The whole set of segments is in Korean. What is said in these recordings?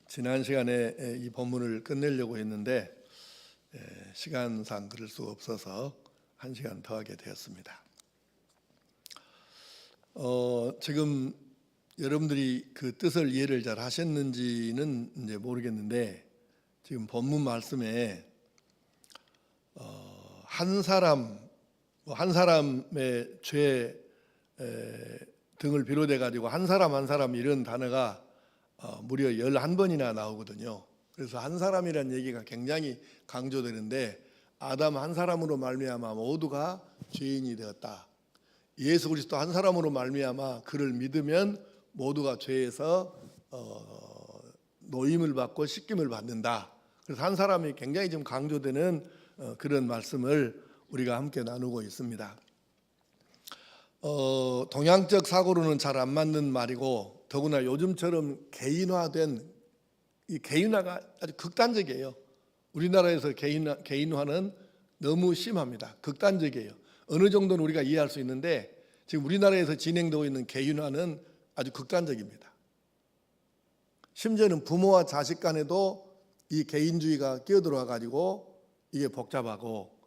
지난 시간에 이 본문을 끝내려고 했는데 시간상 그럴 수 없어서 한 시간 더 하게 되었습니다. 지금 여러분들이 그 뜻을 이해를 잘 하셨는지는 이제 모르겠는데, 지금 본문 말씀에 한 사람의 죄 등을 비롯해 가지고 한 사람 이런 단어가 무려 11번이나 나오거든요. 그래서 한 사람이라는 얘기가 굉장히 강조되는데, 아담 한 사람으로 말미암아 모두가 죄인이 되었다. 예수 그리스도 한 사람으로 말미암아 그를 믿으면 모두가 죄에서 노임을 받고 씻김을 받는다. 그래서 한 사람이 굉장히 좀 강조되는 그런 말씀을 우리가 함께 나누고 있습니다. 동양적 사고로는 잘 안 맞는 말이고, 더구나 요즘처럼 개인화된 이 개인화가 아주 극단적이에요. 우리나라에서 개인화는 너무 심합니다. 극단적이에요. 어느 정도는 우리가 이해할 수 있는데, 지금 우리나라에서 진행되고 있는 개인화는 아주 극단적입니다. 심지어는 부모와 자식 간에도 이 개인주의가 끼어들어와 가지고 이게 복잡하고,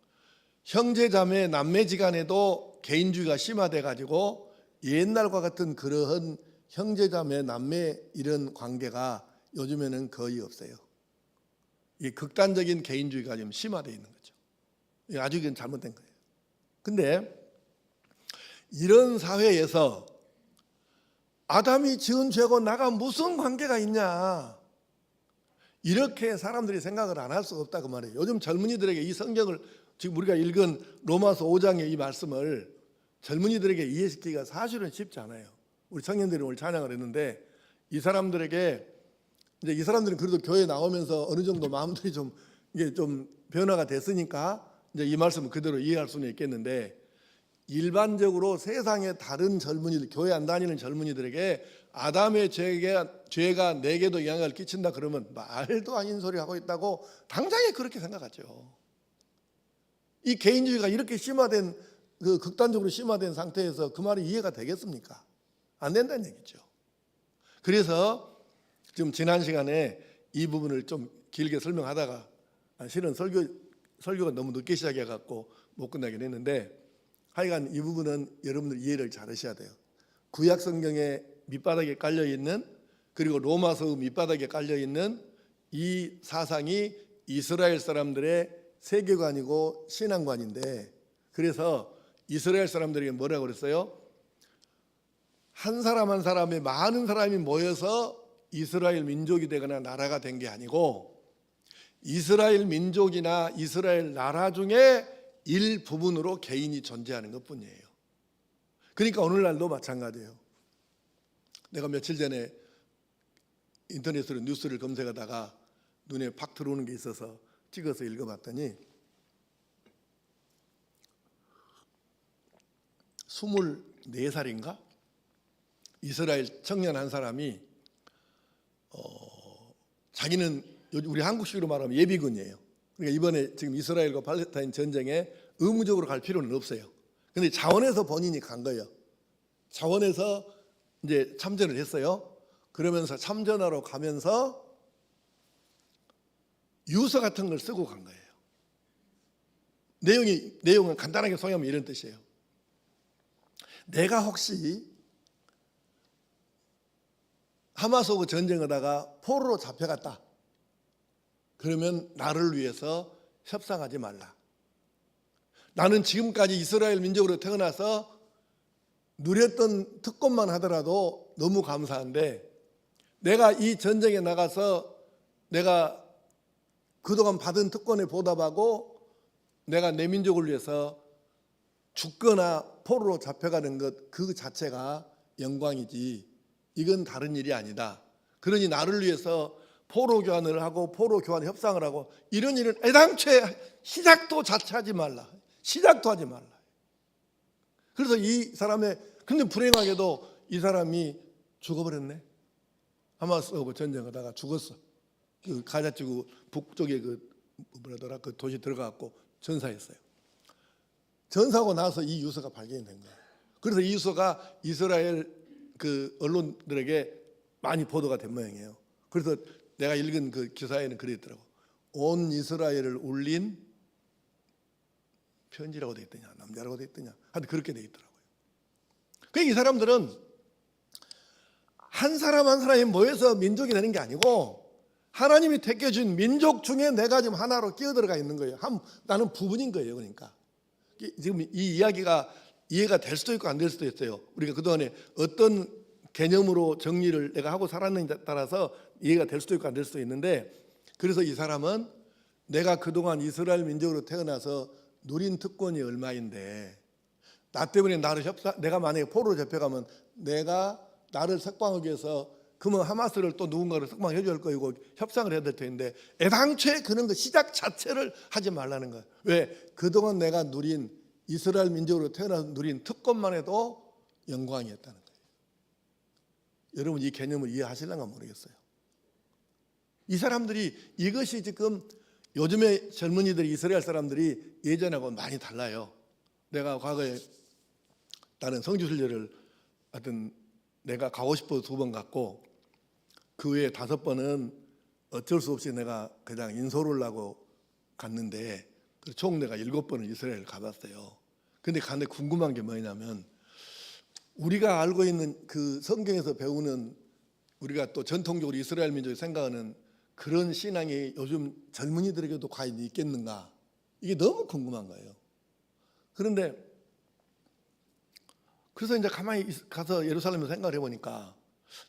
형제자매 남매지간에도 개인주의가 심화돼 가지고 옛날과 같은 그러한 형제자매 남매 이런 관계가 요즘에는 거의 없어요. 이 극단적인 개인주의가 좀 심화되어 있는 거죠. 이게 아주 이건 잘못된 거예요. 근데 이런 사회에서 아담이 지은 죄고 나가 무슨 관계가 있냐, 이렇게 사람들이 생각을 안 할 수가 없다 그 말이에요. 요즘 젊은이들에게 이 성경을, 지금 우리가 읽은 로마서 5장의 이 말씀을 젊은이들에게 이해시키기가 사실은 쉽지 않아요. 우리 청년들이 오늘 찬양을 했는데, 이 사람들에게 이제 이 사람들은 그래도 교회 나오면서 어느 정도 마음들이 좀 이게 좀 변화가 됐으니까 이제 이 말씀을 그대로 이해할 수는 있겠는데, 일반적으로 세상의 다른 젊은이들, 교회 안 다니는 젊은이들에게 아담의 죄가 내게도 영향을 끼친다 그러면 말도 아닌 소리 하고 있다고 당장에 그렇게 생각하죠. 이 개인주의가 이렇게 심화된, 그 극단적으로 심화된 상태에서 그 말이 이해가 되겠습니까? 안 된다는 얘기죠. 그래서 지금 지난 시간에 이 부분을 좀 길게 설명하다가 실은 설교가 너무 늦게 시작해 갖고 못 끝나긴 했는데, 하여간 이 부분은 여러분들 이해를 잘 하셔야 돼요. 구약 성경의 밑바닥에 깔려 있는, 그리고 로마서 밑바닥에 깔려 있는 이 사상이 이스라엘 사람들의 세계관이고 신앙관인데, 그래서 이스라엘 사람들에게 뭐라고 그랬어요? 한 사람 한 사람의 많은 사람이 모여서 이스라엘 민족이 되거나 나라가 된 게 아니고, 이스라엘 민족이나 이스라엘 나라 중에 일부분으로 개인이 존재하는 것뿐이에요. 그러니까 오늘날도 마찬가지예요. 내가 며칠 전에 인터넷으로 뉴스를 검색하다가 눈에 팍 들어오는 게 있어서 찍어서 읽어봤더니, 24살인가? 이스라엘 청년 한 사람이 자기는 우리 한국식으로 말하면 예비군이에요. 그러니까 이번에 지금 이스라엘과 팔레스타인 전쟁에 의무적으로 갈 필요는 없어요. 그런데 자원해서 본인이 간 거예요. 자원해서 이제 참전을 했어요. 그러면서 참전하러 가면서 유서 같은 걸 쓰고 간 거예요. 내용은 간단하게 소개하면 이런 뜻이에요. 내가 혹시 하마스하고 전쟁하다가 포로로 잡혀갔다 그러면 나를 위해서 협상하지 말라. 나는 지금까지 이스라엘 민족으로 태어나서 누렸던 특권만 하더라도 너무 감사한데, 내가 이 전쟁에 나가서 내가 그동안 받은 특권에 보답하고 내가 내 민족을 위해서 죽거나 포로로 잡혀가는 것 그 자체가 영광이지, 이건 다른 일이 아니다. 그러니 나를 위해서 포로 교환을 하고 포로 교환 협상을 하고 이런 일은 애당초에 시작도 자체하지 말라. 시작도 하지 말라. 그래서 이 사람의, 근데 불행하게도 이 사람이 죽어버렸네. 하마스하고 전쟁하다가 죽었어. 그 가자지구 북쪽에 그 도시 들어가고 전사했어요. 전사하고 나서 이 유서가 발견이 된 거예요. 그래서 이 유서가 이스라엘 그 언론들에게 많이 보도가 된 모양이에요. 그래서 내가 읽은 그 기사에는 그랬더라고. 온 이스라엘을 울린 편지라고 돼 있더냐, 남자라고 돼 있더냐, 하여튼 그렇게 돼 있더라고요. 그러니까 이 사람들은 한 사람 한 사람이 모여서 민족이 되는 게 아니고 하나님이 택해준 민족 중에 내가 지금 하나로 끼어들어가 있는 거예요. 나는 부분인 거예요. 그러니까 지금 이 이야기가 이해가 될 수도 있고 안 될 수도 있어요. 우리가 그동안에 어떤 개념으로 정리를 내가 하고 살았는지에 따라서 이해가 될 수도 있고 안 될 수도 있는데, 그래서 이 사람은 내가 그동안 이스라엘 민족으로 태어나서 누린 특권이 얼마인데 나 때문에 내가 만약에 포로로 잡혀가면 내가 나를 석방하기 위해서 그러면 하마스를 또 누군가를 석방해 줄 거이고 협상을 해야 될 텐데 애당초에 그런 거 시작 자체를 하지 말라는 거예요. 왜? 그동안 내가 누린 이스라엘 민족으로 태어나서 누린 특권만 해도 영광이었다는 거예요. 여러분 이 개념을 이해하실런가 모르겠어요. 이 사람들이 이것이 지금 요즘의 젊은이들이 이스라엘 사람들이 예전하고 많이 달라요. 내가 과거에 다른 성지순례를 하여튼 내가 가고 싶어서 2번 갔고 그 외에 5번은 어쩔 수 없이 내가 그냥 인솔을 하고 갔는데 총 내가 7번을 이스라엘을 가봤어요. 근데 가는데 궁금한 게 뭐냐면 우리가 알고 있는 그 성경에서 배우는 우리가 또 전통적으로 이스라엘 민족이 생각하는 그런 신앙이 요즘 젊은이들에게도 과연 있겠는가? 이게 너무 궁금한 거예요. 그런데 그래서 이제 가만히 가서 예루살렘을 생각을 해보니까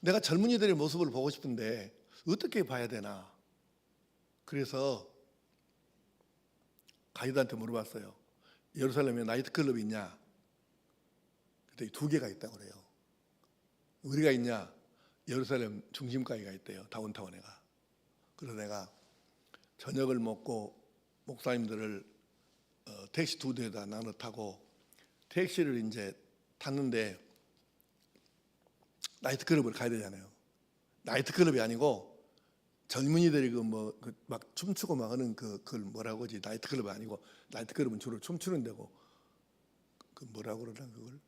내가 젊은이들의 모습을 보고 싶은데 어떻게 봐야 되나? 그래서 가이드한테 물어봤어요. 예루살렘에 나이트클럽이 있냐? 그때 2개가 있다고 그래요. 우리가 있냐? 예루살렘 중심가에가 있대요. 다운타운에가. 그래서 내가 저녁을 먹고 목사님들을 택시 2대에다 나눠 타고 택시를 이제 탔는데 나이트클럽을 가야 되잖아요. 나이트클럽이 아니고 젊은이들이 막 춤추고 막 하는 그걸 뭐라고 하지? 나이트클럽이 아니고 나이트클럽은 주로 춤추는 데고 그 뭐라고 그러나 그걸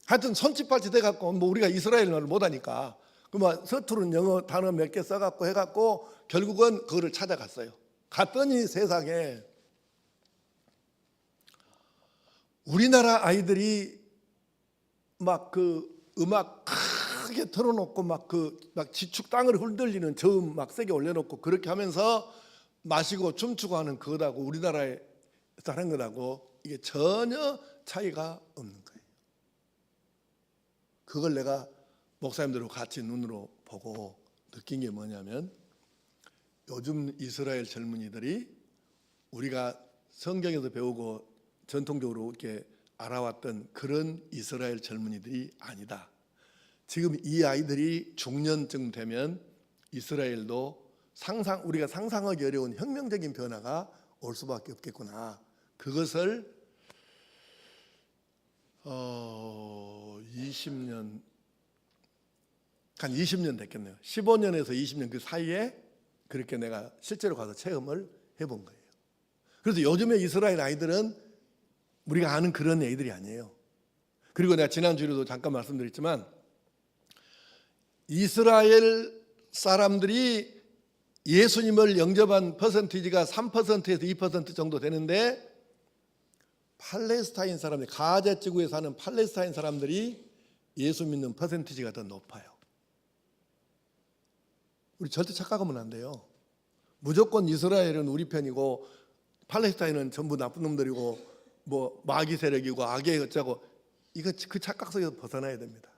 하여튼 손짓발짓 해갖고 뭐 우리가 이스라엘어를 못하니까 그막 서투른 영어 단어 몇 개 써갖고 해갖고 결국은 그거를 찾아갔어요. 갔더니 세상에 우리나라 아이들이 막 그 음악 크게 틀어놓고 막 지축 땅을 흔들리는 저음 막 세게 올려놓고 그렇게 하면서 마시고 춤추고 하는 그거하고 우리나라에서 하는 거하고 이게 전혀 차이가 없는 거예요. 그걸 내가 목사님들하고 같이 눈으로 보고 느낀 게 뭐냐면 요즘 이스라엘 젊은이들이 우리가 성경에서 배우고 전통적으로 이렇게 알아왔던 그런 이스라엘 젊은이들이 아니다. 지금 이 아이들이 중년쯤 되면 이스라엘도 우리가 상상하기 어려운 혁명적인 변화가 올 수밖에 없겠구나. 그것을 20년 한 20년 됐겠네요. 15년에서 20년 그 사이에 그렇게 내가 실제로 가서 체험을 해본 거예요. 그래서 요즘의 이스라엘 아이들은 우리가 아는 그런 애들이 아니에요. 그리고 내가 지난주에도 잠깐 말씀드렸지만 이스라엘 사람들이 예수님을 영접한 퍼센티지가 3%에서 2% 정도 되는데 팔레스타인 사람들, 가자 지구에 사는 팔레스타인 사람들이 예수 믿는 퍼센티지가 더 높아요. 우리 절대 착각하면 안 돼요. 무조건 이스라엘은 우리 편이고 팔레스타인은 전부 나쁜 놈들이고 뭐 마귀 세력이고 악의 어쩌고 이거 그 착각 속에서 벗어나야 됩니다.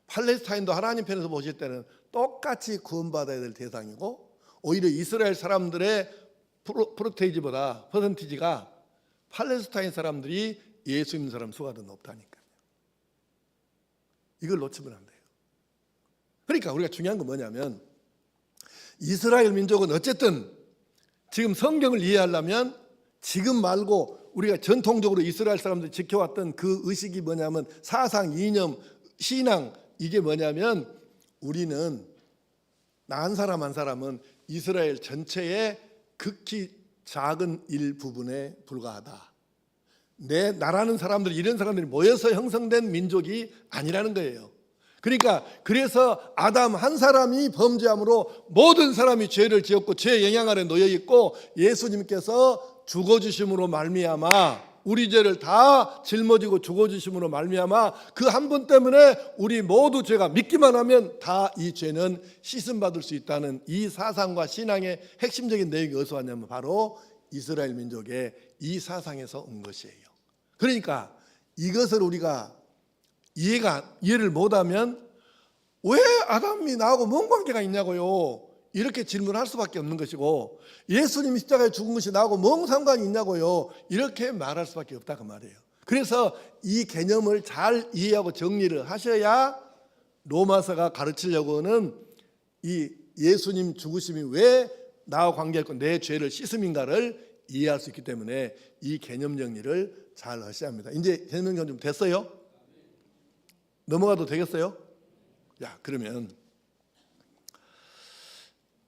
팔레스타인도 하나님 편에서 보실 때는 똑같이 구원받아야 될 대상이고 오히려 이스라엘 사람들의 프로테이지보다 퍼센티지가 팔레스타인 사람들이 예수 믿는 사람 수가 더 높다니까요. 이걸 놓치면 안 돼요. 그러니까 우리가 중요한 건 뭐냐면 이스라엘 민족은 어쨌든 지금 성경을 이해하려면 지금 말고 우리가 전통적으로 이스라엘 사람들이 지켜왔던 그 의식이 뭐냐면 사상, 이념, 신앙 이게 뭐냐면 우리는 나 한 사람 한 사람은 이스라엘 전체의 극히 작은 일부분에 불과하다. 나라는 사람들 이런 사람들이 모여서 형성된 민족이 아니라는 거예요. 그러니까 그래서 아담 한 사람이 범죄함으로 모든 사람이 죄를 지었고 죄의 영향 아래 놓여 있고, 예수님께서 죽어주심으로 말미암아 우리 죄를 다 짊어지고 죽어주심으로 말미암아 그 한 분 때문에 우리 모두 죄가 믿기만 하면 다 이 죄는 씻음받을 수 있다는 이 사상과 신앙의 핵심적인 내용이 어디서 왔냐면 바로 이스라엘 민족의 이 사상에서 온 것이에요. 그러니까 이것을 우리가 이해를 못하면 왜 아담이 나하고 뭔 관계가 있냐고요, 이렇게 질문할 수밖에 없는 것이고, 예수님이 십자가에 죽은 것이 나하고 뭔 상관이 있냐고요, 이렇게 말할 수밖에 없다 그 말이에요. 그래서 이 개념을 잘 이해하고 정리를 하셔야 로마서가 가르치려고 하는 이 예수님 죽으심이 왜 나와 관계있고 내 죄를 씻음인가를 이해할 수 있기 때문에 이 개념 정리를 잘 하셔야 합니다. 이제 개념 정리 좀 됐어요? 넘어가도 되겠어요? 자, 그러면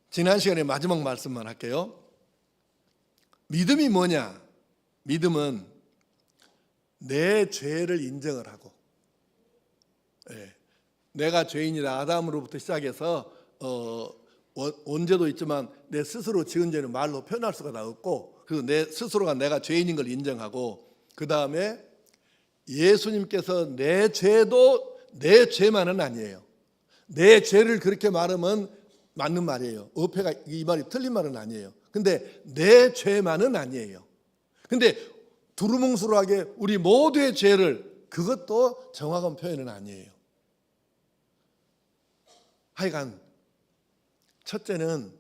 지난 시간에 마지막 말씀만 할게요. 믿음이 뭐냐? 믿음은 내 죄를 인정을 하고, 내가 죄인이다, 아담으로부터 시작해서 언제도 있지만 내 스스로 지은 죄는 말로 표현할 수가 없고, 그리고 내 스스로가 내가 죄인인 걸 인정하고, 그 다음에 예수님께서 내 죄도 내 죄만은 아니에요. 내 죄를 그렇게 말하면 맞는 말이에요. 어폐가 이 말이 틀린 말은 아니에요. 근데 내 죄만은 아니에요. 근데 두루뭉술하게 우리 모두의 죄를, 그것도 정확한 표현은 아니에요. 하여간 첫째는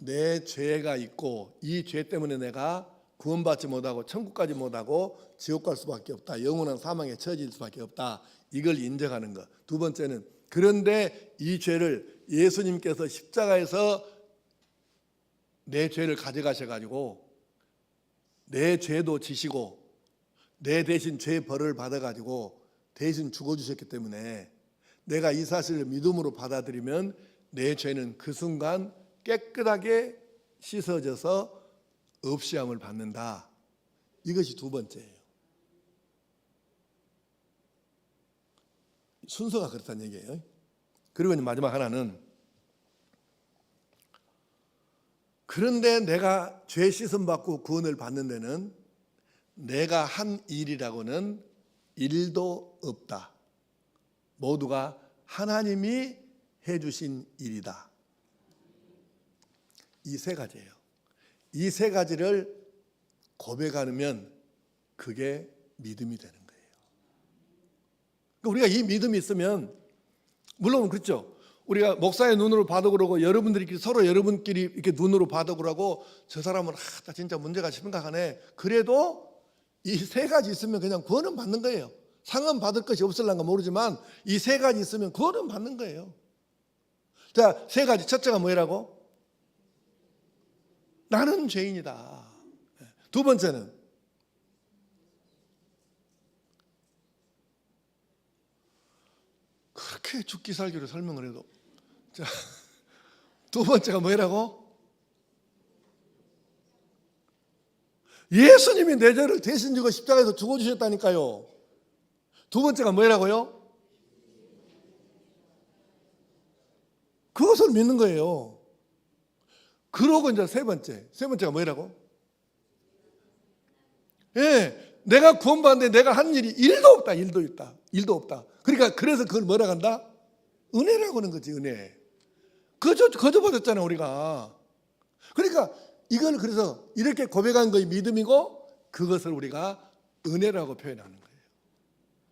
내 죄가 있고 이 죄 때문에 내가 구원받지 못하고 천국까지 못하고 지옥 갈 수밖에 없다, 영원한 사망에 처해질 수밖에 없다, 이걸 인정하는 것. 두 번째는 그런데 이 죄를 예수님께서 십자가에서 내 죄를 가져가셔가지고 내 죄도 지시고 내 대신 죄 벌을 받아가지고 대신 죽어주셨기 때문에 내가 이 사실을 믿음으로 받아들이면 내 죄는 그 순간 깨끗하게 씻어져서 없이함을 받는다. 이것이 두 번째예요. 순서가 그렇다는 얘기예요. 그리고 이제 마지막 하나는, 그런데 내가 죄 씻음 받고 구원을 받는 데는 내가 한 일이라고는 일도 없다. 모두가 하나님이 해주신 일이다. 이 세 가지예요. 이 세 가지를 고백하면 그게 믿음이 되는 거예요. 우리가 이 믿음이 있으면, 물론 그렇죠, 우리가 목사의 눈으로 봐도 그러고 여러분들끼리 서로 여러분끼리 이렇게 눈으로 봐도 그러고 저 사람은 나 진짜 문제가 심각하네, 그래도 이 세 가지 있으면 그냥 구원은 받는 거예요. 상은 받을 것이 없을란가 모르지만 이 세 가지 있으면 구원은 받는 거예요. 자, 세 가지. 첫째가 뭐라고? 나는 죄인이다. 두 번째는 그렇게 죽기 살기로 설명을 해도, 자, 두 번째가 뭐라고? 예수님이 내 죄를 대신 지고 십자가에서 죽어주셨다니까요. 두 번째가 뭐라고요? 그것을 믿는 거예요. 그러고 이제 세 번째가 뭐라고? 내가 구원받는데 내가 한 일이 일도 없다. 그러니까 그래서 그걸 뭐라고 한다? 은혜라고 하는 거지, 은혜. 거저 받았잖아 우리가. 그러니까 이걸 그래서 이렇게 고백한 것이 믿음이고, 그것을 우리가 은혜라고 표현하는 거예요.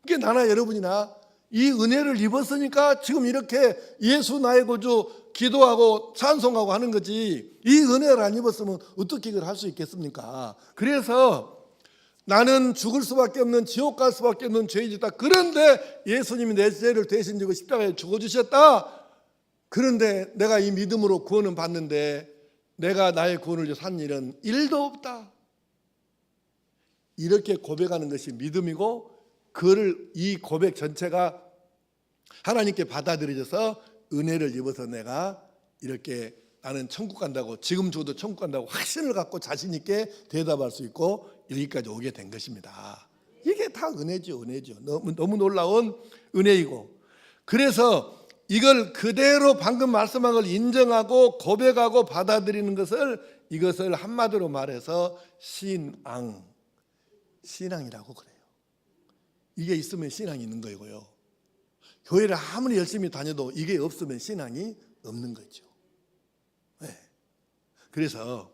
그게 나나 여러분이나 이 은혜를 입었으니까 지금 이렇게 예수 나의 구주 기도하고 찬송하고 하는 거지, 이 은혜를 안 입었으면 어떻게 이걸 할 수 있겠습니까? 그래서 나는 죽을 수밖에 없는, 지옥 갈 수밖에 없는 죄인이다. 그런데 예수님이 내 죄를 대신 지고 십자가에 죽어주셨다. 그런데 내가 이 믿음으로 구원은 받는데 내가 나의 구원을 위해서 한 일은 일도 없다. 이렇게 고백하는 것이 믿음이고, 그를 이 고백 전체가 하나님께 받아들여져서 은혜를 입어서 내가 이렇게 나는 천국 간다고, 지금 죽어도 천국 간다고 확신을 갖고 자신 있게 대답할 수 있고 여기까지 오게 된 것입니다. 이게 다 은혜죠. 너무 놀라운 은혜이고, 그래서 이걸 그대로 방금 말씀한 걸 인정하고 고백하고 받아들이는 것을, 이것을 한마디로 말해서 신앙이라고 그래요. 이게 있으면 신앙이 있는 거고요. 교회를 아무리 열심히 다녀도 이게 없으면 신앙이 없는 거죠. 네. 그래서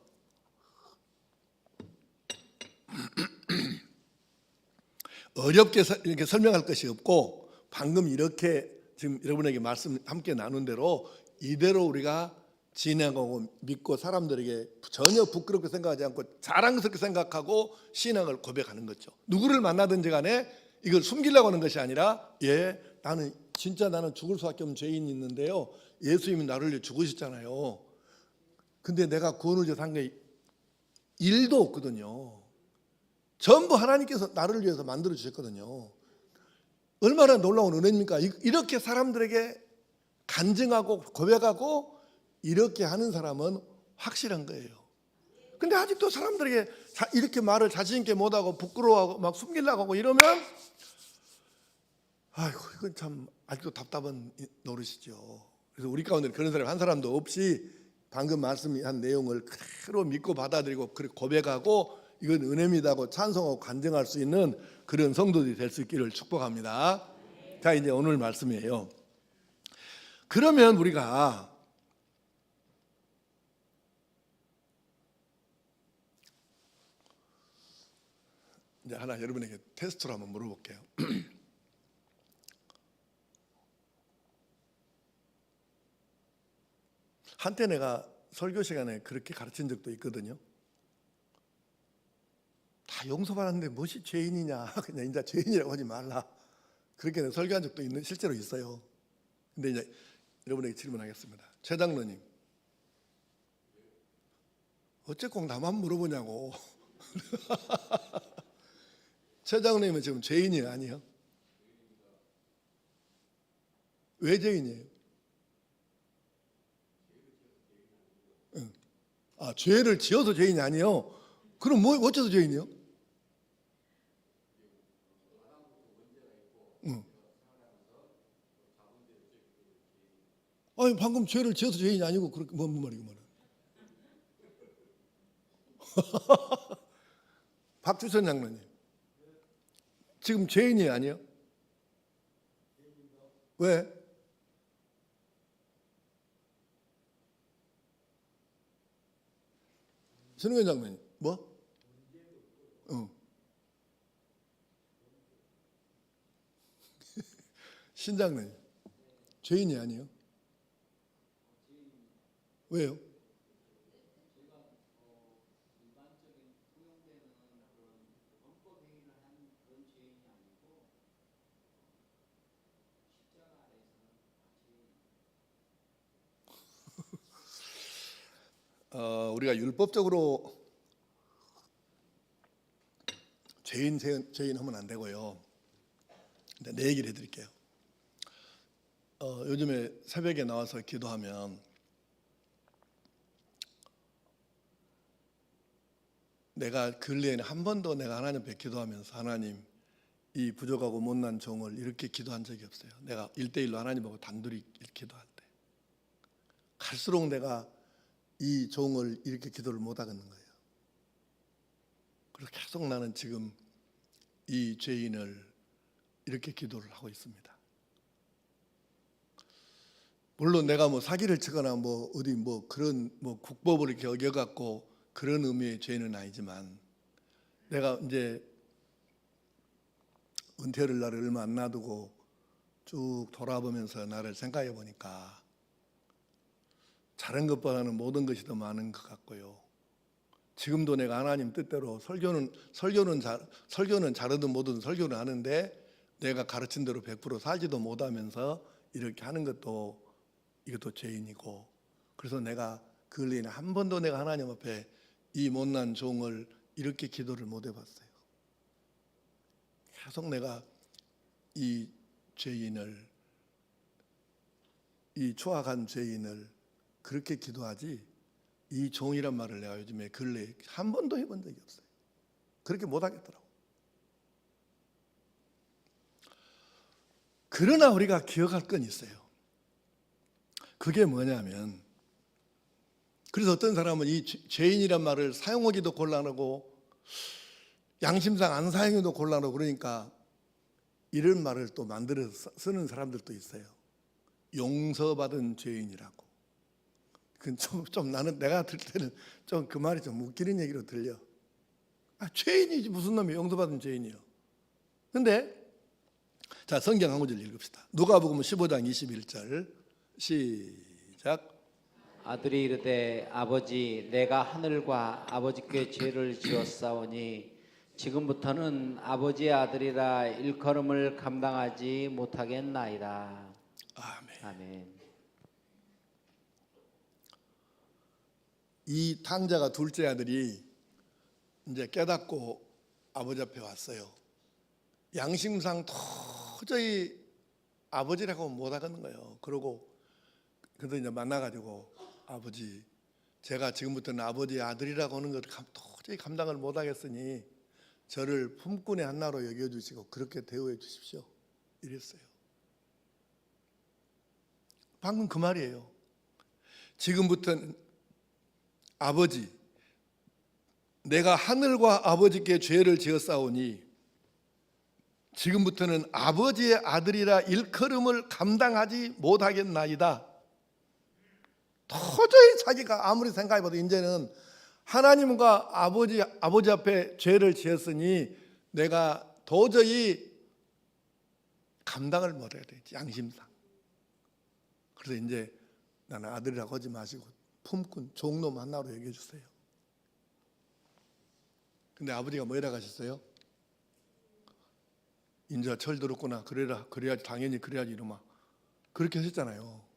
어렵게 이렇게 설명할 것이 없고, 방금 이렇게 지금 여러분에게 말씀 함께 나눈 대로 이대로 우리가 진행하고 믿고 사람들에게 전혀 부끄럽게 생각하지 않고 자랑스럽게 생각하고 신앙을 고백하는 거죠. 누구를 만나든지 간에 이걸 숨기려고 하는 것이 아니라, 나는 죽을 수밖에 없는 죄인이 있는데요, 예수님이 나를 위해 죽으셨잖아요. 근데 내가 구원을 위해서 한 게 1도 없거든요. 전부 하나님께서 나를 위해서 만들어 주셨거든요. 얼마나 놀라운 은혜입니까? 이렇게 사람들에게 간증하고 고백하고 이렇게 하는 사람은 확실한 거예요. 근데 아직도 사람들에게 이렇게 말을 자신 있게 못하고 부끄러워하고 막 숨기려고 하고 이러면, 아이고, 이건 참 아직도 답답한 노릇이죠. 그래서 우리 가운데 그런 사람이 한 사람도 없이 방금 말씀한 내용을 그대로 믿고 받아들이고 고백하고 이건 은혜입니다고 찬송하고 간증할 수 있는 그런 성도들이 될 수 있기를 축복합니다. 자, 이제 오늘 말씀이에요. 그러면 우리가 이제 하나 여러분에게 테스트로 한번 물어볼게요. 한때 내가 설교 시간에 그렇게 가르친 적도 있거든요. 다 용서받았는데 무엇이 죄인이냐, 그냥 이제 죄인이라고 하지 말라, 그렇게 내가 설교한 적도 실제로 있어요. 근데 이제 여러분에게 질문하겠습니다. 최 장로님, 어째 꼭 나만 물어보냐고. 최 장로님은 지금 죄인이 아니에요? 왜 죄인이에요? 죄를 지어서 죄인이 아니에요? 그럼 어째서 죄인이요? 아니, 방금 죄를 지어서 죄인이 아니고 그렇게 뭔 말이고 말이야. 박주선 장로님, 지금 죄인이 아니에요? 왜? 선우현 장로님, 뭐? 신 장로님, 죄인이 아니에요? 왜요? 우리가 율법적으로 죄인 하면 안 되고요. 근데 내 얘기를 해드릴게요. 요즘에 새벽에 나와서 기도하면 내가 근래에는 한 번도 내가 하나님 앞에 기도하면서, 하나님, 이 부족하고 못난 종을 이렇게 기도한 적이 없어요. 내가 1대1로 하나님하고 단둘이 기도할 때 갈수록 내가 이 종을 이렇게 기도를 못 하겠는 거예요. 그래서 계속 나는 지금 이 죄인을 이렇게 기도를 하고 있습니다. 물론 내가 뭐 사기를 치거나 뭐 어디 뭐 그런 뭐 국법을 이렇게 어겨갖고 그런 의미의 죄는 아니지만, 내가 이제 은퇴를 나를 얼마 안 놔두고 쭉 돌아보면서 나를 생각해 보니까 잘한 것보다는 모든 것이 더 많은 것 같고요. 지금도 내가 하나님 뜻대로 설교는 잘하든 못하든 설교는 하는데, 내가 가르친 대로 100% 살지도 못하면서 이렇게 하는 것도, 이것도 죄인이고, 그래서 내가 근래에는 한 번도 내가 하나님 앞에 이 못난 종을 이렇게 기도를 못 해봤어요. 계속 내가 이 죄인을, 이 추악한 죄인을 그렇게 기도하지, 이 종이란 말을 내가 요즘에 근래에 한 번도 해본 적이 없어요. 그렇게 못 하겠더라고. 그러나 우리가 기억할 건 있어요. 그게 뭐냐면, 그래서 어떤 사람은 이 죄인이란 말을 사용하기도 곤란하고 양심상 안 사용해도 곤란하고 그러니까 이런 말을 또 만들어 쓰는 사람들도 있어요. 용서받은 죄인이라고. 그건 좀 나는 내가 들 때는 좀 그 말이 좀 웃기는 얘기로 들려. 죄인이지 무슨 놈이 용서받은 죄인이요. 근데 자, 성경 한 구절 읽읍시다. 누가복음 15장 21절 시작. 아들이 이르되 아버지 내가 하늘과 아버지께 죄를 지었사오니 지금부터는 아버지의 아들이라 일컬음을 감당하지 못하겠나이다. 아멘. 아멘. 이 탕자가 둘째 아들이 이제 깨닫고 아버지 앞에 왔어요. 양심상 도저히 아버지라고 못 하겠는 거예요. 그러고 그래도 이제 만나가지고 아버지, 제가 지금부터는 아버지의 아들이라고 하는 것을 도저히 감당을 못 하겠으니 저를 품꾼의 하나로 여겨주시고 그렇게 대우해 주십시오. 이랬어요. 방금 그 말이에요. 지금부터는 아버지, 내가 하늘과 아버지께 죄를 지었사오니 지금부터는 아버지의 아들이라 일컬음을 감당하지 못하겠나이다. 도저히 자기가 아무리 생각해봐도 이제는 하나님과 아버지 앞에 죄를 지었으니 내가 도저히 감당을 못해야 되지, 양심상. 그래서 이제 나는 아들이라고 하지 마시고 품꾼 종놈 하나로 여겨주세요. 근데 아버지가 뭐라 하셨어요? 인자 철 들었구나. 그래야지 당연히 그래야지 이놈아. 그렇게 하셨잖아요.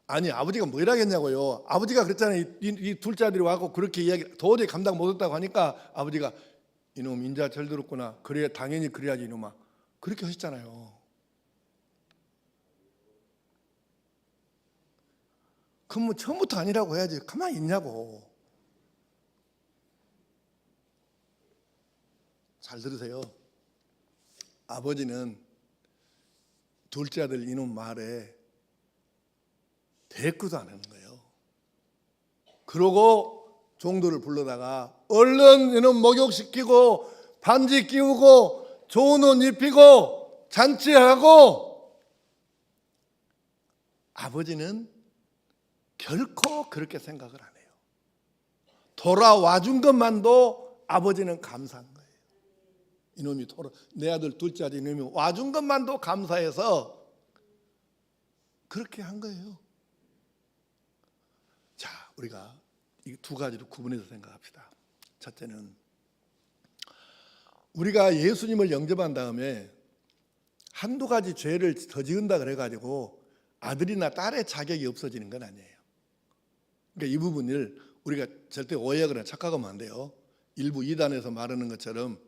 아니 아버지가 뭐라 했냐고요. 아버지가 그랬잖아요. 이 둘째 아들이 와서 그렇게 이야기 도저히 감당 못했다고 하니까 아버지가 이놈 인자 철 들었구나. 그래 당연히 그래야지 이놈아. 그렇게 하셨잖아요. 그럼 뭐 처음부터 아니라고 해야지 가만히 있냐고. 잘 들으세요. 아버지는 둘째 아들 이놈 말에 대꾸도 안 하는 거예요. 그러고 종들을 불러다가 얼른 이놈 목욕시키고 반지 끼우고 좋은 옷 입히고 잔치하고. 아버지는 결코 그렇게 생각을 안 해요. 돌아와 준 것만도 아버지는 감사한 거예요. 이놈이 내 아들 둘째 아들 이놈이 와준 것만도 감사해서 그렇게 한 거예요. 자, 우리가 이 두 가지로 구분해서 생각합시다. 첫째는 우리가 예수님을 영접한 다음에 한두 가지 죄를 더 지은다 그래가지고 아들이나 딸의 자격이 없어지는 건 아니에요. 그러니까 이 부분을 우리가 절대 오해하거나 착각하면 안 돼요. 일부 이단에서 말하는 것처럼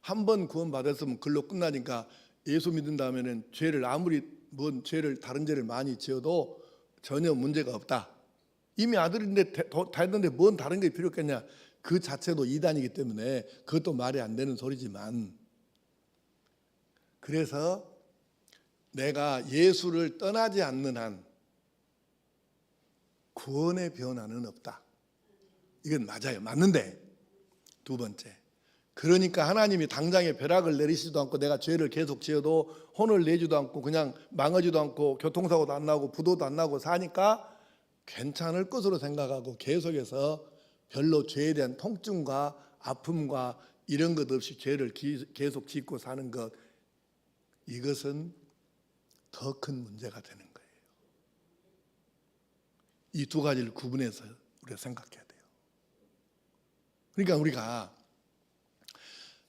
한 번 구원받았으면 그걸로 끝나니까 예수 믿은 다음에는 죄를 아무리 다른 죄를 많이 지어도 전혀 문제가 없다. 이미 아들인데 다 했는데 뭔 다른 게 필요했겠냐. 그 자체도 이단이기 때문에 그것도 말이 안 되는 소리지만, 그래서 내가 예수를 떠나지 않는 한 구원의 변화는 없다. 이건 맞아요. 맞는데 두 번째, 그러니까 하나님이 당장에 벼락을 내리시지도 않고 내가 죄를 계속 지어도 혼을 내지도 않고 그냥 망하지도 않고 교통사고도 안 나고 부도도 안 나고 사니까 괜찮을 것으로 생각하고 계속해서 별로 죄에 대한 통증과 아픔과 이런 것 없이 죄를 계속 짓고 사는 것, 이것은 더 큰 문제가 되는 거예요. 이 두 가지를 구분해서 우리가 생각해야 돼요. 그러니까 우리가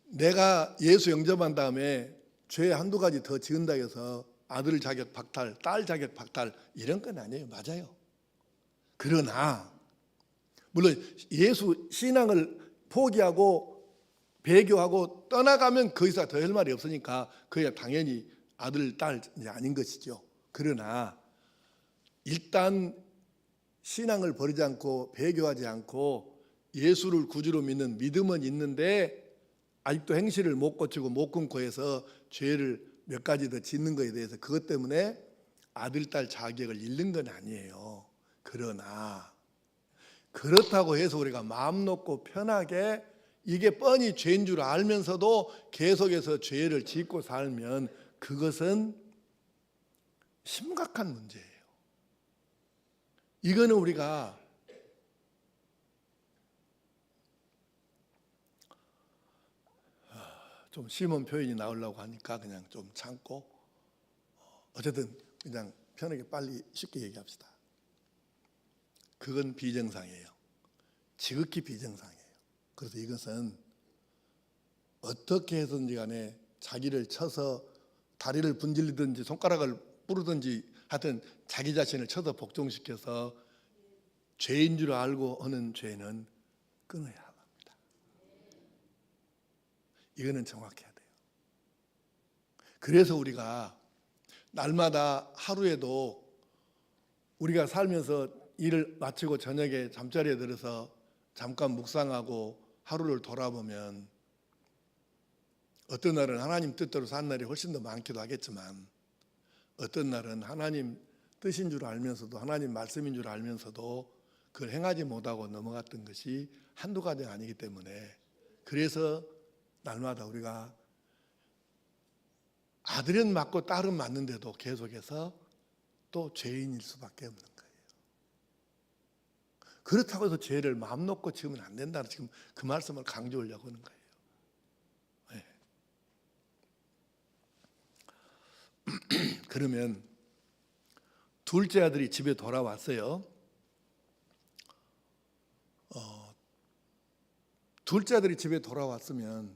내가 예수 영접한 다음에 죄 한두 가지 더 지은다 해서 아들 자격 박탈, 딸 자격 박탈 이런 건 아니에요. 맞아요. 그러나 물론 예수 신앙을 포기하고 배교하고 떠나가면 그 이상 더 할 말이 없으니까 그야 당연히 아들, 딸 아닌 것이죠. 그러나 일단 신앙을 버리지 않고 배교하지 않고 예수를 구주로 믿는 믿음은 있는데 아직도 행실을 못 고치고 못 끊고 해서 죄를 몇 가지 더 짓는 것에 대해서 그것 때문에 아들, 딸 자격을 잃는 건 아니에요. 그러나 그렇다고 해서 우리가 마음 놓고 편하게 이게 뻔히 죄인 줄 알면서도 계속해서 죄를 짓고 살면 그것은 심각한 문제예요. 이거는 우리가 좀 심한 표현이 나오려고 하니까 그냥 좀 참고, 어쨌든 그냥 편하게 빨리 쉽게 얘기합시다. 그건 비정상이에요. 지극히 비정상이에요. 그래서 이것은 어떻게 해서든지 간에 자기를 쳐서 다리를 분질리든지 손가락을 부르든지 하여튼 자기 자신을 쳐서 복종시켜서 죄인 줄 알고 하는 죄는 끊어야 합니다. 이거는 정확해야 돼요. 그래서 우리가 날마다 하루에도 우리가 살면서 일을 마치고 저녁에 잠자리에 들어서 잠깐 묵상하고 하루를 돌아보면 어떤 날은 하나님 뜻대로 산 날이 훨씬 더 많기도 하겠지만 어떤 날은 하나님 뜻인 줄 알면서도 하나님 말씀인 줄 알면서도 그걸 행하지 못하고 넘어갔던 것이 한두 가지가 아니기 때문에 그래서 날마다 우리가 아들은 맞고 딸은 맞는데도 계속해서 또 죄인일 수밖에 없는 거예요. 그렇다고 해서 죄를 마음 놓고 지으면 안 된다는 지금 그 말씀을 강조하려고 하는 거예요. 네. 그러면 둘째 아들이 집에 돌아왔어요. 둘째 아들이 집에 돌아왔으면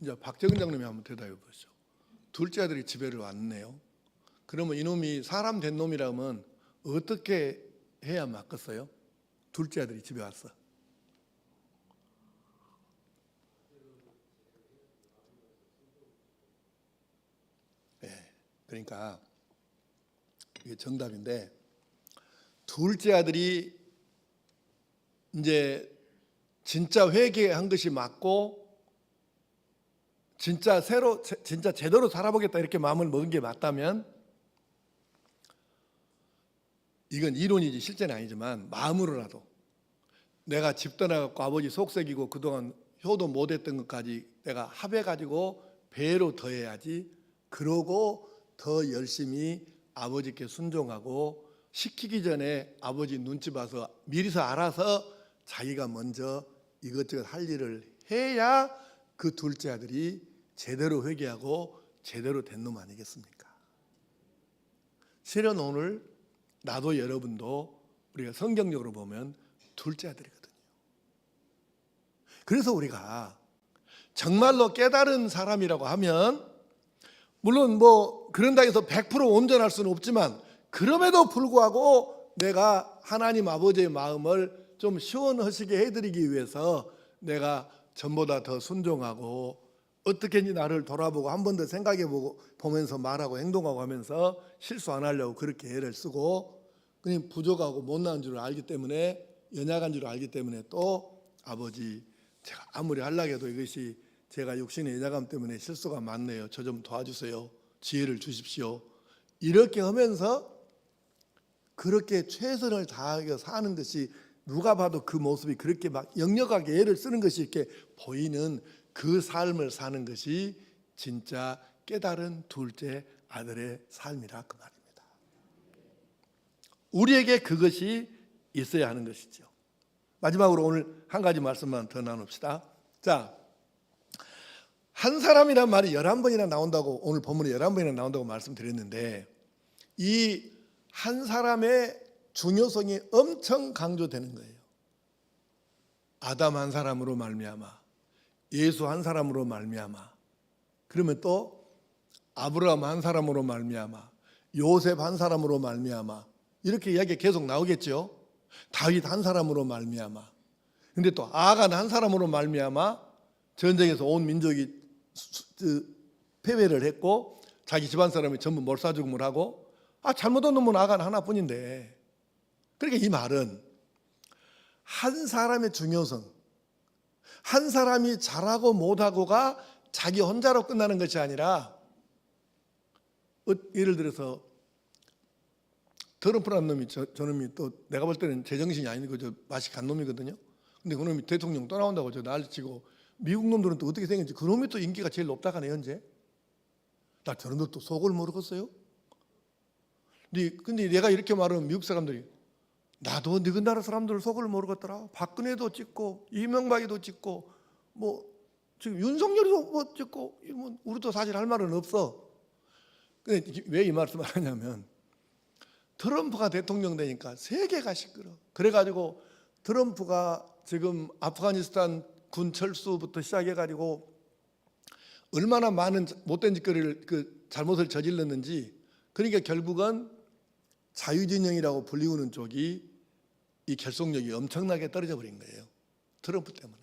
이제 박정은 장님이 한번 대답해 보시죠. 둘째 아들이 집에를 왔네요. 그러면 이놈이 사람 된 놈이라면 어떻게 해야 맞겠어요? 둘째 아들이 집에 왔어. 네, 그러니까 이게 정답인데 둘째 아들이 이제 진짜 회개한 것이 맞고 진짜 제대로 살아보겠다 이렇게 마음을 먹은 게 맞다면 이건 이론이지 실제는 아니지만 마음으로라도 내가 집 떠나갖고 아버지 속썩이고 그동안 효도 못했던 것까지 내가 합해가지고 배로 더해야지 그러고 더 열심히 아버지께 순종하고 시키기 전에 아버지 눈치 봐서 미리서 알아서 자기가 먼저 이것저것 할 일을 해야 그 둘째 아들이 제대로 회개하고 제대로 된 놈 아니겠습니까? 실은 오늘 나도 여러분도 우리가 성경적으로 보면 둘째 아들이거든요. 그래서 우리가 정말로 깨달은 사람이라고 하면 물론 뭐 그런다 해서 100% 온전할 수는 없지만 그럼에도 불구하고 내가 하나님 아버지의 마음을 좀 시원하시게 해드리기 위해서 내가 전보다 더 순종하고 어떻게든지 나를 돌아보고 한 번 더 생각해보고 보면서 말하고 행동하고 하면서 실수 안 하려고 그렇게 애를 쓰고 그냥 부족하고 못난 줄 알기 때문에 연약한 줄 알기 때문에 또 아버지 제가 아무리 하려고 해도 이것이 제가 육신의 연약함 때문에 실수가 많네요. 저 좀 도와주세요. 지혜를 주십시오. 이렇게 하면서 그렇게 최선을 다하여 사는 것이 누가 봐도 그 모습이 그렇게 막 역력하게 애를 쓰는 것이 이렇게 보이는 그 삶을 사는 것이 진짜 깨달은 둘째 아들의 삶이라 그 말입니다. 우리에게 그것이 있어야 하는 것이죠. 마지막으로 오늘 한 가지 말씀만 더 나눕시다. 자, 한 사람이란 말이 11번이나 나온다고 오늘 본문에 11번이나 나온다고 말씀드렸는데 이 한 사람의 중요성이 엄청 강조되는 거예요. 아담 한 사람으로 말미암아, 예수 한 사람으로 말미암아, 그러면 또 아브라함 한 사람으로 말미암아, 요셉 한 사람으로 말미암아 이렇게 이야기가 계속 나오겠죠. 다윗 한 사람으로 말미암아. 근데 또 아간 한 사람으로 말미암아 전쟁에서 온 민족이 패배를 했고 자기 집안 사람이 전부 몰사죽음을 하고 잘못한 놈은 아간 하나뿐인데 그러니까 이 말은 한 사람의 중요성 한 사람이 잘하고 못하고가 자기 혼자로 끝나는 것이 아니라, 예를 들어서 트럼프라는 놈이 저놈이 또 내가 볼 때는 제정신이 아니고 저 맛이 간 놈이거든요. 근데 그놈이 대통령 또 나온다고 저 난리치고, 미국 놈들은 또 어떻게 생겼지? 그놈이 또 인기가 제일 높다가네 현재. 나 저런 놈도 속을 모르겠어요. 근데 내가 이렇게 말하면 미국 사람들이, 나도 너희 나라 사람들 속을 모르겠더라. 박근혜도 찍고 이명박이도 찍고 뭐 지금 윤석열도 뭐 찍고, 뭐 우리도 사실 할 말은 없어. 근데 왜 이 말씀을 하냐면, 트럼프가 대통령 되니까 세계가 시끄러. 그래가지고 트럼프가 지금 아프가니스탄 군 철수부터 시작해가지고 얼마나 많은 못된 짓거리를 잘못을 저질렀는지. 그러니까 결국은 자유진영이라고 불리우는 쪽이 이 결속력이 엄청나게 떨어져 버린 거예요. 트럼프 때문에.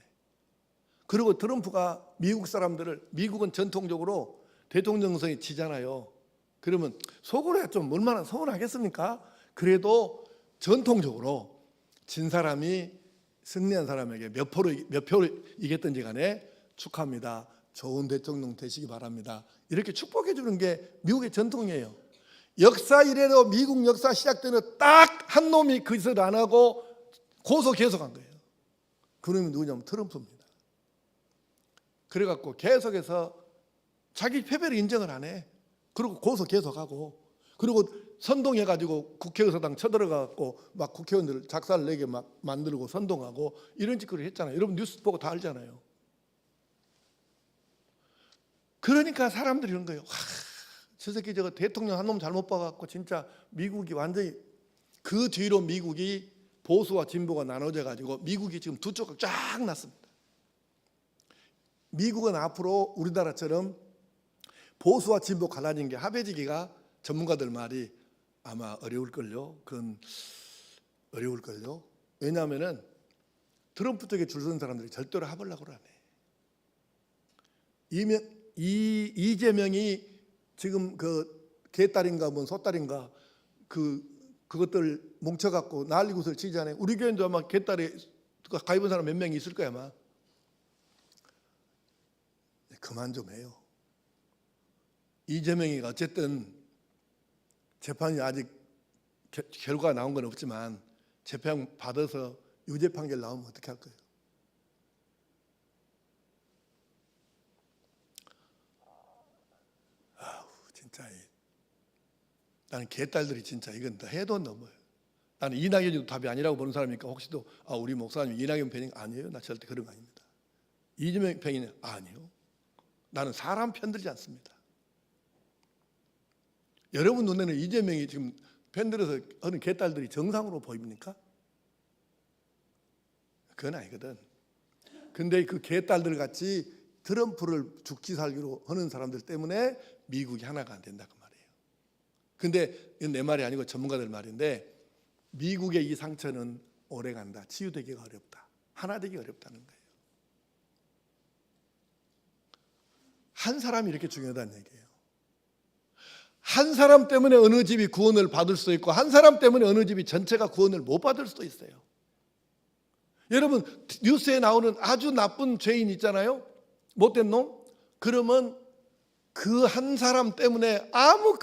그리고 트럼프가 미국 사람들을, 미국은 전통적으로 대통령 선이 지잖아요. 그러면 속으로 좀 얼마나 서운하겠습니까? 그래도 전통적으로 진 사람이 승리한 사람에게 몇 표를 이겼든지 간에 축하합니다. 좋은 대통령 되시기 바랍니다. 이렇게 축복해 주는 게 미국의 전통이에요. 역사 이래로 미국 역사 시작되는 딱 한 놈이 그 짓을 안 하고 고소 계속한 거예요. 그 놈이 누구냐면 트럼프입니다. 그래갖고 계속해서 자기 패배를 인정을 안 해. 그리고 고소 계속하고, 그리고 선동해가지고 국회의사당 쳐들어가고 막 국회의원들 작살 내게 막 만들고 선동하고 이런 짓거리를 했잖아요. 여러분 뉴스 보고 다 알잖아요. 그러니까 사람들이 이런 거예요. 저 새끼 저거 대통령 한 놈 잘못 봐갖고 진짜 미국이 완전히, 그 뒤로 미국이 보수와 진보가 나눠져 가지고 미국이 지금 두 쪽으로 쫙 났습니다. 미국은 앞으로 우리나라처럼 보수와 진보 갈라진 게 합해지기가 전문가들 말이 아마 어려울걸요. 그건 어려울걸요. 왜냐하면은 트럼프 쪽에 줄 서는 사람들이 절대로 합하려고 하네. 이재명이 지금 그 개딸인가 뭔 소딸인가 그것들 뭉쳐갖고 난리굿을 치잖아요. 우리 교회도 아마 개딸에 가입한 사람 몇 명이 있을 거야 아마. 그만 좀 해요. 이재명이 어쨌든 재판이 아직 결과가 나온 건 없지만 재판 받아서 유죄 판결 나오면 어떻게 할 거예요? 진짜 나는 개딸들이 진짜 이건 더 해도 넘어요. 나는 이낙연이도 답이 아니라고 보는 사람이니까 혹시도 우리 목사님 이낙연 편이 아니에요. 나 절대 그런 거 아닙니다. 이재명 편이 아니에요. 나는 사람 편들지 않습니다. 여러분 눈에는 이재명이 지금 팬들에서 하는 개딸들이 정상으로 보입니까? 그건 아니거든. 근데 그 개딸들 같이 트럼프를 죽기 살기로 하는 사람들 때문에 미국이 하나가 안 된다 그 말이에요. 근데 이건 내 말이 아니고 전문가들 말인데, 미국의 이 상처는 오래 간다. 치유되기가 어렵다. 하나 되기 어렵다는 거예요. 한 사람이 이렇게 중요하다는 얘기예요. 한 사람 때문에 어느 집이 구원을 받을 수 있고, 한 사람 때문에 어느 집이 전체가 구원을 못 받을 수도 있어요. 여러분 뉴스에 나오는 아주 나쁜 죄인 있잖아요. 못된 놈. 그러면 그 한 사람 때문에 아무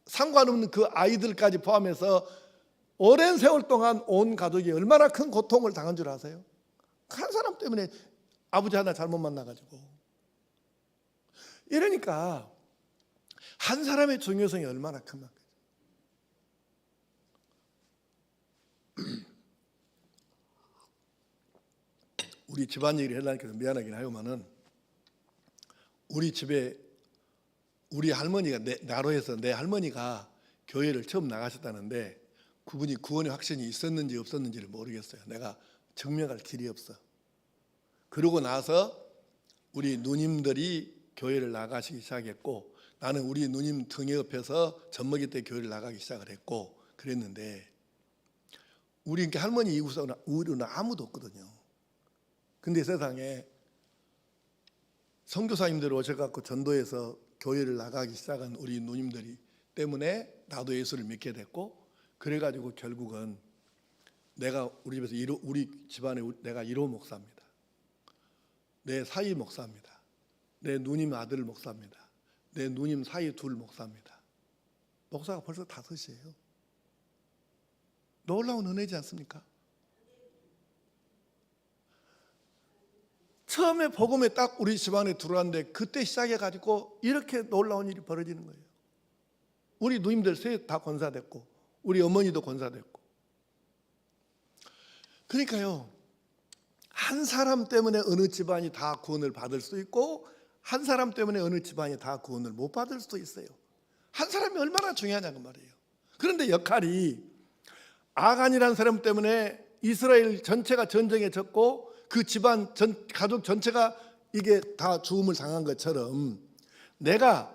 상관없는 그 아이들까지 포함해서 오랜 세월 동안 온 가족이 얼마나 큰 고통을 당한 줄 아세요? 한 사람 때문에 아버지 하나 잘못 만나가지고. 이러니까 한 사람의 중요성이 얼마나 큰 거예요. 우리 집안 얘기를 하려니까 미안하긴 하지만은, 우리 집에 우리 할머니가 나로 해서 내 할머니가 교회를 처음 나가셨다는데, 그분이 구원의 확신이 있었는지 없었는지를 모르겠어요. 내가 증명할 길이 없어. 그러고 나서 우리 누님들이 교회를 나가시기 시작했고, 나는 우리 누님 등에 옆에서 젖먹이 때 교회를 나가기 시작을 했고 그랬는데, 우리 할머니 이후로는 아무도 없거든요. 근데 세상에 선교사님들 오셔갖고 전도해서 교회를 나가기 시작한 우리 누님들이 때문에 나도 예수를 믿게 됐고, 그래가지고 결국은 내가 우리 집에서 우리 집안에 내가 1호 목사입니다. 내 사위 목사입니다. 내 누님 아들 목사입니다. 내 누님 사위 둘 목사입니다. 목사가 벌써 5이에요. 놀라운 은혜지 않습니까? 처음에 복음에 딱 우리 집안에 들어왔는데 그때 시작해가지고 이렇게 놀라운 일이 벌어지는 거예요. 우리 누님들 셋 다 권사됐고 우리 어머니도 권사됐고. 그러니까요, 한 사람 때문에 어느 집안이 다 구원을 받을 수 있고 한 사람 때문에 어느 집안이 다 구원을 못 받을 수도 있어요. 한 사람이 얼마나 중요하냐고 말이에요. 그런데 역할이 아간이라는 사람 때문에 이스라엘 전체가 전쟁에 졌고 그 집안 가족 전체가 이게 다 죽음을 당한 것처럼 내가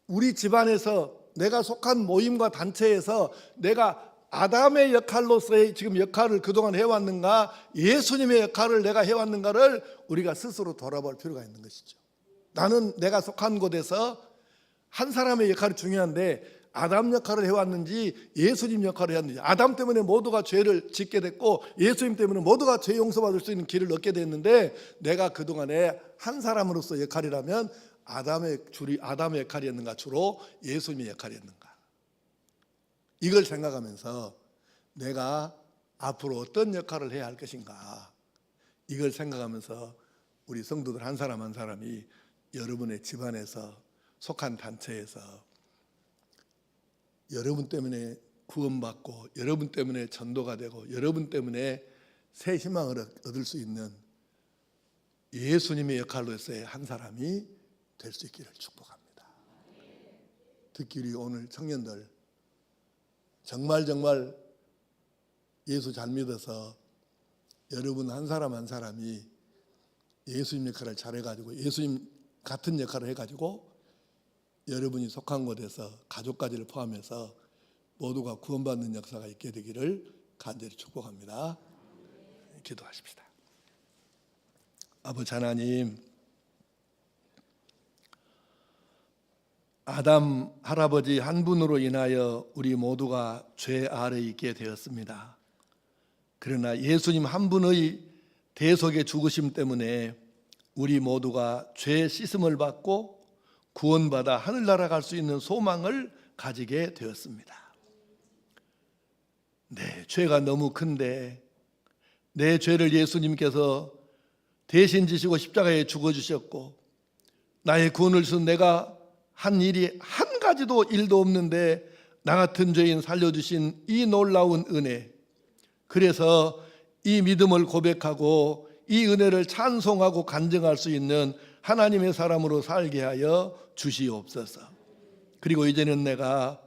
우리 집안에서 내가 속한 모임과 단체에서 내가 아담의 역할로서의 지금 역할을 그동안 해왔는가, 예수님의 역할을 내가 해왔는가를 우리가 스스로 돌아볼 필요가 있는 것이죠. 나는 내가 속한 곳에서 한 사람의 역할이 중요한데 아담 역할을 해왔는지 예수님 역할을 해왔는지, 아담 때문에 모두가 죄를 짓게 됐고 예수님 때문에 모두가 죄 용서받을 수 있는 길을 얻게 됐는데 내가 그동안에 한 사람으로서 역할이라면 아담의 역할이었는가, 주로 예수님의 역할이었는가, 이걸 생각하면서 내가 앞으로 어떤 역할을 해야 할 것인가, 이걸 생각하면서 우리 성도들 한 사람 한 사람이 여러분의 집안에서 속한 단체에서 여러분 때문에 구원받고 여러분 때문에 전도가 되고 여러분 때문에 새 희망을 얻을 수 있는 예수님의 역할로서의 한 사람이 될 수 있기를 축복합니다. 특히 우리 오늘 청년들 정말 예수 잘 믿어서 여러분 한 사람 한 사람이 예수님 역할을 잘해가지고 예수님 같은 역할을 해가지고 여러분이 속한 곳에서 가족까지를 포함해서 모두가 구원받는 역사가 있게 되기를 간절히 축복합니다. 기도하십시다. 아버지 하나님, 아담 할아버지 한 분으로 인하여 우리 모두가 죄 아래 있게 되었습니다. 그러나 예수님 한 분의 대속의 죽으심 때문에 우리 모두가 죄 씻음을 받고 구원받아 하늘나라 갈 수 있는 소망을 가지게 되었습니다. 내 죄가 너무 큰데 내 죄를 예수님께서 대신 지시고 십자가에 죽어주셨고 나의 구원을 위해서 내가 한 일이 한 가지도 일도 없는데 나 같은 죄인 살려주신 이 놀라운 은혜, 그래서 이 믿음을 고백하고 이 은혜를 찬송하고 간증할 수 있는 하나님의 사람으로 살게 하여 주시옵소서. 그리고 이제는 내가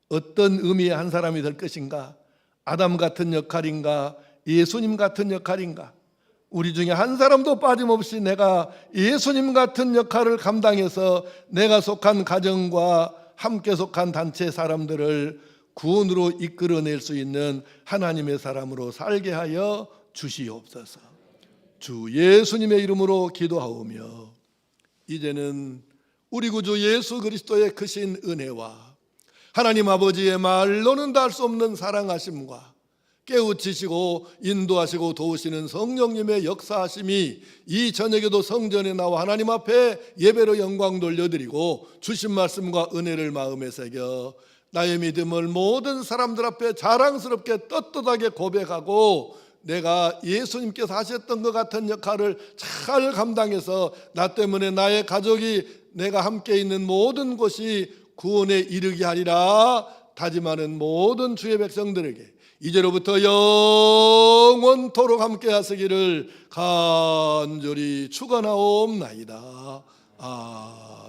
어떤 의미의 한 사람이 될 것인가, 아담 같은 역할인가, 예수님 같은 역할인가, 우리 중에 한 사람도 빠짐없이 내가 예수님 같은 역할을 감당해서 내가 속한 가정과 함께 속한 단체 사람들을 구원으로 이끌어낼 수 있는 하나님의 사람으로 살게 하여 주시옵소서. 주 예수님의 이름으로 기도하오며 이제는 우리 구주 예수 그리스도의 크신 은혜와 하나님 아버지의 말로는 다 할 수 없는 사랑하심과 깨우치시고 인도하시고 도우시는 성령님의 역사하심이 이 저녁에도 성전에 나와 하나님 앞에 예배로 영광 돌려드리고 주신 말씀과 은혜를 마음에 새겨 나의 믿음을 모든 사람들 앞에 자랑스럽게 떳떳하게 고백하고 내가 예수님께서 하셨던 것 같은 역할을 잘 감당해서 나 때문에 나의 가족이 내가 함께 있는 모든 곳이 구원에 이르게 하리라 다짐하는 모든 주의 백성들에게 이제로부터 영원토록 함께 하시기를 간절히 축원하옵나이다. 아멘.